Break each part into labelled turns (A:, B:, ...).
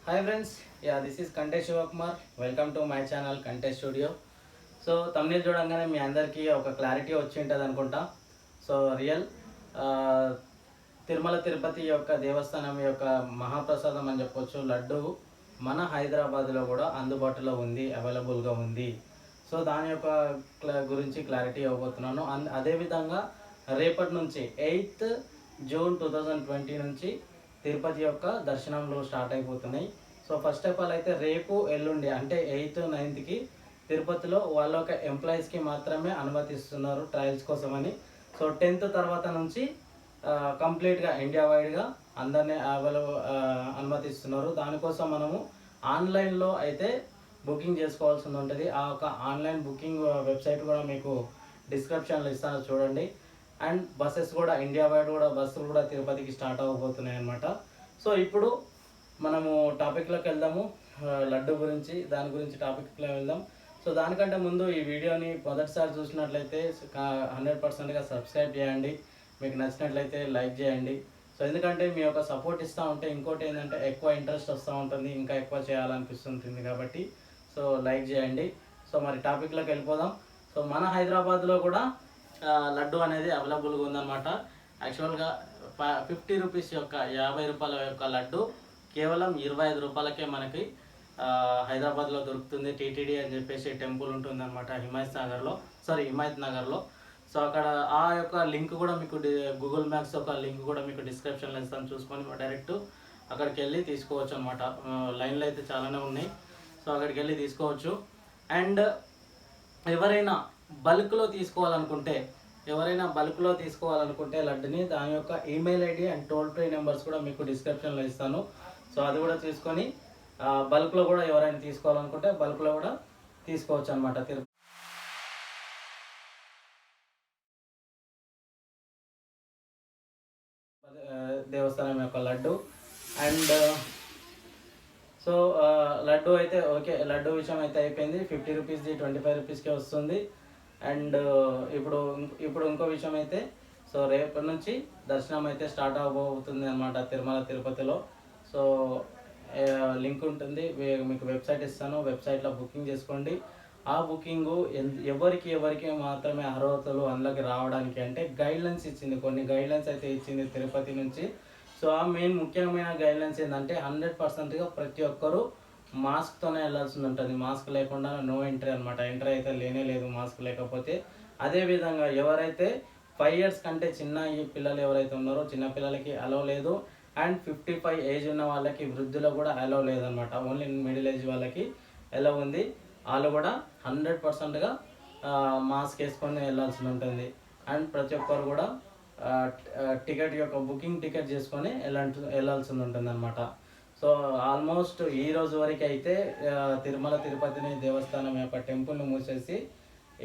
A: Hi friends, yeah, this is Kante Shivakumar. Welcome to my channel Kante Studio. So thumbnail చూడంగానే మీ అందరికీ ఒక clarity వచ్చి ఉంటుంది అనుకుంటా. సో రియల్ తిరుమల తిరుపతి యొక్క దేవస్థానం యొక్క మహాప్రసాదం అని చెప్పొచ్చు లడ్డు మన హైదరాబాద్లో కూడా అందుబాటులో ఉంది, అవైలబుల్గా ఉంది. సో దాని యొక్క గురించి క్లారిటీ ఇవ్వబోతున్నాను. అదేవిధంగా రేపటి నుంచి 8th జూన్ 2020 నుంచి తిరుపతి యొక్క దర్శనంలో స్టార్ట్ అయిపోతున్నాయి. సో ఫస్ట్ ఆఫ్ ఆల్ అయితే రేపు ఎల్లుండి అంటే 8th 9th తిరుపతిలో వాళ్ళ ఒక ఎంప్లాయీస్కి మాత్రమే అనుమతిస్తున్నారు ట్రయల్స్ కోసమని. సో 10th తర్వాత నుంచి కంప్లీట్గా ఇండియా వైడ్గా అందరినీ అనుమతిస్తున్నారు. దానికోసం మనము ఆన్లైన్లో అయితే బుకింగ్ చేసుకోవాల్సి ఉంటుంది. ఆ ఒక ఆన్లైన్ బుకింగ్ వెబ్సైట్ కూడా మీకు డిస్క్రిప్షన్లో ఇస్తాను చూడండి. అండ్ బస్సెస్ కూడా ఇండియా వైడ్ కూడా బస్సులు కూడా తిరుపతికి స్టార్ట్ అవ్వబోతున్నాయి అన్నమాట. సో ఇప్పుడు మనము టాపిక్లోకి వెళ్దాము. లడ్డు గురించి దాని గురించి టాపిక్లో వెళ్దాం. సో దానికంటే ముందు ఈ వీడియోని మొదటిసారి చూసినట్లయితే 100%గా సబ్స్క్రైబ్ చేయండి. మీకు నచ్చినట్లయితే లైక్ చేయండి. సో ఎందుకంటే మీ యొక్క సపోర్ట్ ఇస్తూ ఉంటే ఇంకోటి ఏంటంటే ఎక్కువ ఇంట్రెస్ట్ వస్తూ ఉంటుంది, ఇంకా ఎక్కువ చేయాలనిపిస్తుంటుంది కాబట్టి సో లైక్ చేయండి. సో మరి టాపిక్లోకి వెళ్ళిపోదాం. సో మన హైదరాబాద్లో కూడా లడ్డు అనేది అవైలబుల్గా ఉందన్నమాట. యాక్చువల్గా 50 రూపీస్ యొక్క 50 రూపాయల యొక్క లడ్డు కేవలం 25 రూపాయలకే మనకి హైదరాబాద్లో దొరుకుతుంది. టీటీడీ అని చెప్పేసి టెంపుల్ ఉంటుందన్నమాట హిమాయత్ నగర్లో. సో అక్కడ ఆ యొక్క లింక్ కూడా మీకు గూగుల్ మ్యాప్స్ యొక్క లింక్ కూడా మీకు డిస్క్రిప్షన్లో ఇస్తాను, చూసుకొని డైరెక్ట్ అక్కడికి వెళ్ళి తీసుకోవచ్చు అనమాట. లైన్లు అయితే చాలానే ఉన్నాయి. సో అక్కడికి వెళ్ళి తీసుకోవచ్చు. అండ్ ఎవరైనా బల్క్లో తీసుకోవాలనుకుంటే లడ్డుని దాని యొక్క email ID and toll free numbers కూడా మీకు డిస్క్రిప్షన్లో ఇస్తాను. సో అది కూడా తీసుకొని బల్క్లో కూడా ఎవరైనా తీసుకోవాలనుకుంటే బల్క్లో కూడా తీసుకోవచ్చు అనమాట తిరుపతి దేవస్థానం యొక్క లడ్డు. అండ్ సో లడ్డు అయితే ఓకే, లడ్డు విషయం అయితే అయిపోయింది. 50 రూపీస్ది 25 రూపీస్కే వస్తుంది. అండ్ ఇప్పుడు ఇంకో విషయం అయితే, సో రేపటి నుంచి దర్శనం అయితే స్టార్ట్ అవబోతుంది అనమాట తిరుమల తిరుపతిలో. సో లింక్ ఉంటుంది, మీకు వెబ్సైట్ ఇస్తాను, వెబ్సైట్లో బుకింగ్ చేసుకోండి. ఆ బుకింగు ఎవరికి మాత్రమే అర్హతలు అందులోకి రావడానికి అంటే గైడ్లైన్స్ ఇచ్చింది, కొన్ని గైడ్లైన్స్ అయితే ఇచ్చింది తిరుపతి నుంచి. సో ఆ మెయిన్ ముఖ్యమైన గైడ్లైన్స్ ఏంటంటే 100%గా ప్రతి ఒక్కరూ మాస్క్తోనే వెళ్ళాల్సి ఉంటుంది. మాస్క్ లేకుండా నో ఎంట్రీ అనమాట. ఎంట్రీ అయితే లేదు మాస్క్ లేకపోతే. అదేవిధంగా ఎవరైతే 5 years కంటే చిన్న ఈ పిల్లలు ఎవరైతే ఉన్నారో చిన్న పిల్లలకి అలౌ లేదు. అండ్ 55 ఏజ్ ఉన్న వాళ్ళకి వృద్ధులకు కూడా అలౌ లేదనమాట. ఓన్లీ మిడిల్ ఏజ్ వాళ్ళకి అలౌ ఉంది. వాళ్ళు కూడా 100%గా మాస్క్ వేసుకొని వెళ్ళాల్సి ఉంటుంది. అండ్ ప్రతి ఒక్కరు కూడా టికెట్ యొక్క బుకింగ్ టికెట్ చేసుకొని వెళ్ళాల్సి ఉంటుంది అనమాట. సో ఆల్మోస్ట్ ఈ రోజు వరకు అయితే తిరుమల తిరుపతిని దేవస్థానం యొక్క టెంపుల్ని మూసేసి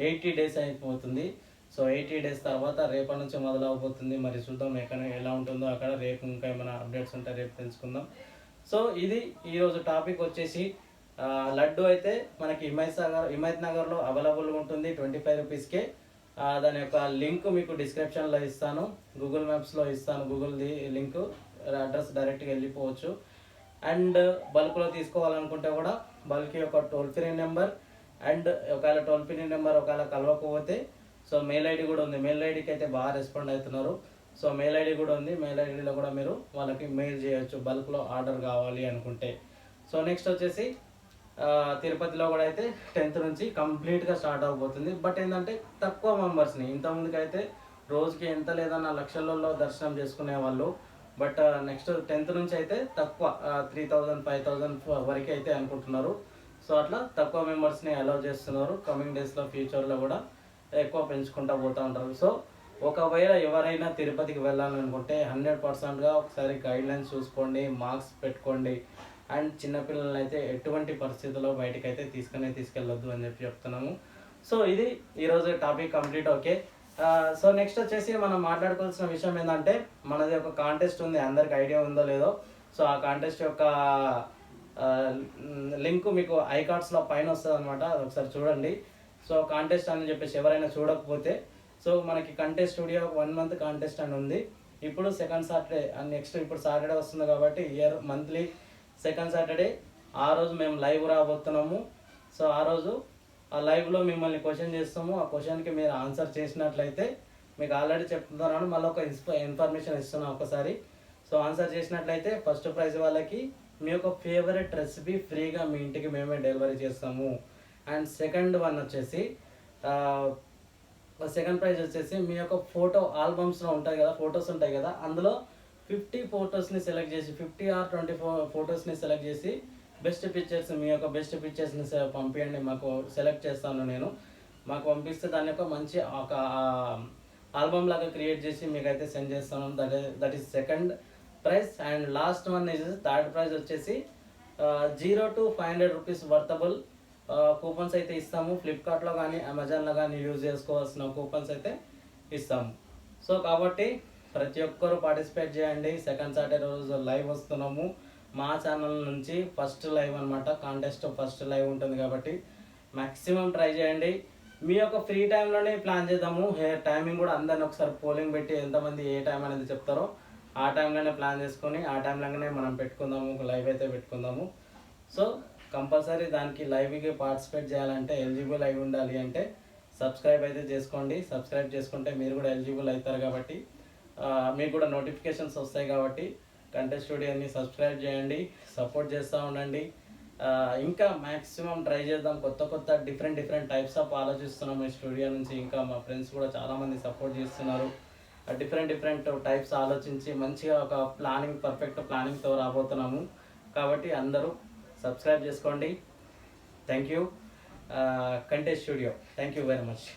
A: 80 days అయిపోతుంది. సో 80 days తర్వాత రేపటి నుంచి మొదలవబోతుంది. మరి చూద్దాం ఎలా ఉంటుందో అక్కడ. రేపు ఇంకా ఏమైనా అప్డేట్స్ ఉంటే రేపు తెలుసుకుందాం. సో ఇది ఈరోజు టాపిక్ వచ్చేసి లడ్డు అయితే మనకి హిమాయత్ నగర్లో అవైలబుల్గా ఉంటుంది 25 రూపీస్కే. దాని యొక్క లింక్ మీకు డిస్క్రిప్షన్లో ఇస్తాను, గూగుల్ మ్యాప్స్లో ఇస్తాను. గూగుల్ది లింక్, అడ్రస్ డైరెక్ట్గా వెళ్ళిపోవచ్చు. అండ్ బల్క్లో తీసుకోవాలనుకుంటే కూడా బల్క్ యొక్క టోల్ ఫ్రీ నెంబర్ అండ్ ఒకవేళ టోల్ ఫ్రీ నెంబర్ ఒకవేళ కలవకపోతే సో మెయిల్ ఐడి కూడా ఉంది. మెయిల్ ఐడికి అయితే బాగా రెస్పాండ్ అవుతున్నారు. సో మెయిల్ ఐడి కూడా ఉంది. మెయిల్ ఐడిలో కూడా మీరు వాళ్ళకి మెయిల్ చేయొచ్చు బల్క్లో ఆర్డర్ కావాలి అనుకుంటే. సో నెక్స్ట్ వచ్చేసి తిరుపతిలో కూడా అయితే 10th నుంచి కంప్లీట్గా స్టార్ట్ అవబోతుంది. బట్ ఏంటంటే తక్కువ మెంబర్స్ని, ఇంతకుముందుకు అయితే రోజుకి ఎంత లేదన్న లక్షలలో దర్శనం చేసుకునే వాళ్ళు. బట్ నెక్స్ట్ 10th నుంచి అయితే తక్కువ 3000 5000 వరకు అయితే అనుకుంటున్నారు. సో అట్లా తక్కువ మెంబర్స్ని అలౌ చేస్తున్నారు. కమింగ్ డేస్లో ఫ్యూచర్లో కూడా ఎక్కువ పెంచుకుంటూ పోతూ ఉంటారు. సో ఒకవేళ ఎవరైనా తిరుపతికి వెళ్ళాలనుకుంటే 100%గా ఒకసారి గైడ్లైన్స్ చూసుకోండి, మార్క్స్ పెట్టుకోండి. అండ్ చిన్నపిల్లలని అయితే ఎటువంటి పరిస్థితుల్లో బయటకు అయితే తీసుకెళ్ళొద్దు అని చెప్తున్నాము. సో ఇది ఈరోజు topic complete. Okay. So next వచ్చేసి మనం మాట్లాడుకోవాల్సిన విషయం ఏంటంటే మనది ఒక కాంటెస్ట్ ఉంది, అందరికి ఐడియా ఉందో లేదో. సో ఆ కాంటెస్ట్ యొక్క లింక్ మీకు ఐకార్డ్స్లో పైన వస్తుంది అనమాట, ఒకసారి చూడండి. సో కాంటెస్ట్ అని చెప్పేసి ఎవరైనా చూడకపోతే, సో మనకి కంటే స్టూడియో 1 month కాంటెస్ట్ అని ఉంది. ఇప్పుడు సెకండ్ సాటర్డే నెక్స్ట్ ఇప్పుడు సాటర్డే వస్తుంది కాబట్టి మంత్లీ సెకండ్ సాటర్డే ఆ రోజు మేము లైవ్ రాబోతున్నాము. సో ఆ రోజు ఆ లైవ్లో మిమ్మల్ని క్వశ్చన్ చేస్తాము. ఆ క్వశ్చన్కి మీరు ఆన్సర్ చేసినట్లయితే, మీకు ఆల్రెడీ చెప్తున్నాను, మళ్ళీ ఒక ఇన్ఫర్మేషన్ ఇస్తున్నాను ఒకసారి. సో ఆన్సర్ చేసినట్లయితే ఫస్ట్ ప్రైజ్ వాళ్ళకి మీ యొక్క ఫేవరెట్ రెసిపీ ఫ్రీగా మీ ఇంటికి మేమే డెలివరీ చేస్తాము. అండ్ సెకండ్ వన్ వచ్చేసి సెకండ్ ప్రైజ్ వచ్చేసి మీ యొక్క ఫోటో ఆల్బమ్స్లో ఉంటాయి కదా, ఫొటోస్ ఉంటాయి కదా, అందులో 50 ఫొటోస్ని సెలెక్ట్ చేసి 50 ఆర్ 20 ఫొటోస్ని సెలెక్ట్ చేసి బెస్ట్ పిక్చర్స్, మీ యొక్క బెస్ట్ పిక్చర్స్ని పంపించండి, మాకు సెలెక్ట్ చేస్తాను నేను. మాకు పంపిస్తే దాని యొక్క మంచి ఒక ఆల్బమ్ లాగా క్రియేట్ చేసి మీకైతే సెండ్ చేస్తాను. That is second prize. And last one is third prize వచ్చేసి 0 to 500 రూపీస్ వర్తబుల్ కూపన్స్ అయితే ఇస్తాము. ఫ్లిప్కార్ట్లో కానీ అమెజాన్లో కానీ యూజ్ చేసుకోవాల్సిన కూపన్స్ అయితే ఇస్తాము. సో కాబట్టి ప్రతి ఒక్కరూ పార్టిసిపేట్ చేయండి. సెకండ్ సాటర్డే రోజు లైవ్ వస్తున్నాము మా ఛానల్ నుంచి. ఫస్ట్ లైవ్ అనమాట, కాంటెస్ట్ ఫస్ట్ లైవ్ ఉంటుంది కాబట్టి మ్యాక్సిమం ట్రై చేయండి. మీ యొక్క ఫ్రీ టైంలోనే ప్లాన్ చేద్దాము. టైమింగ్ కూడా అందరిని ఒకసారి పోలింగ్ పెట్టి ఎంతమంది ఏ టైం అనేది చెప్తారో ఆ టైంలోనే ప్లాన్ చేసుకొని ఆ టైంలోనే మనం పెట్టుకుందాము, లైవ్ అయితే పెట్టుకుందాము. సో కంపల్సరీ దానికి లైవ్కి పార్టిసిపేట్ చేయాలంటే, ఎలిజిబుల్ అయి ఉండాలి అంటే సబ్స్క్రైబ్ అయితే చేసుకోండి. సబ్స్క్రైబ్ చేసుకుంటే మీరు కూడా ఎలిజిబుల్ అవుతారు కాబట్టి మీకు కూడా నోటిఫికేషన్స్ వస్తాయి కాబట్టి కంటే స్టూడియోని సబ్స్క్రైబ్ చేయండి, సపోర్ట్ చేస్తూ ఉండండి. ఇంకా మ్యాక్సిమం ట్రై చేద్దాం. కొత్త డిఫరెంట్ టైప్స్ ఆఫ్ ఆలోచిస్తున్నాం ఈ స్టూడియో నుంచి. ఇంకా మా ఫ్రెండ్స్ కూడా చాలామంది సపోర్ట్ చేస్తున్నారు. డిఫరెంట్ టైప్స్ ఆలోచించి మంచిగా ఒక పర్ఫెక్ట్ ప్లానింగ్తో రాబోతున్నాము. కాబట్టి అందరూ సబ్స్క్రైబ్ చేసుకోండి. Thank you. కంటే studio, thank you very much.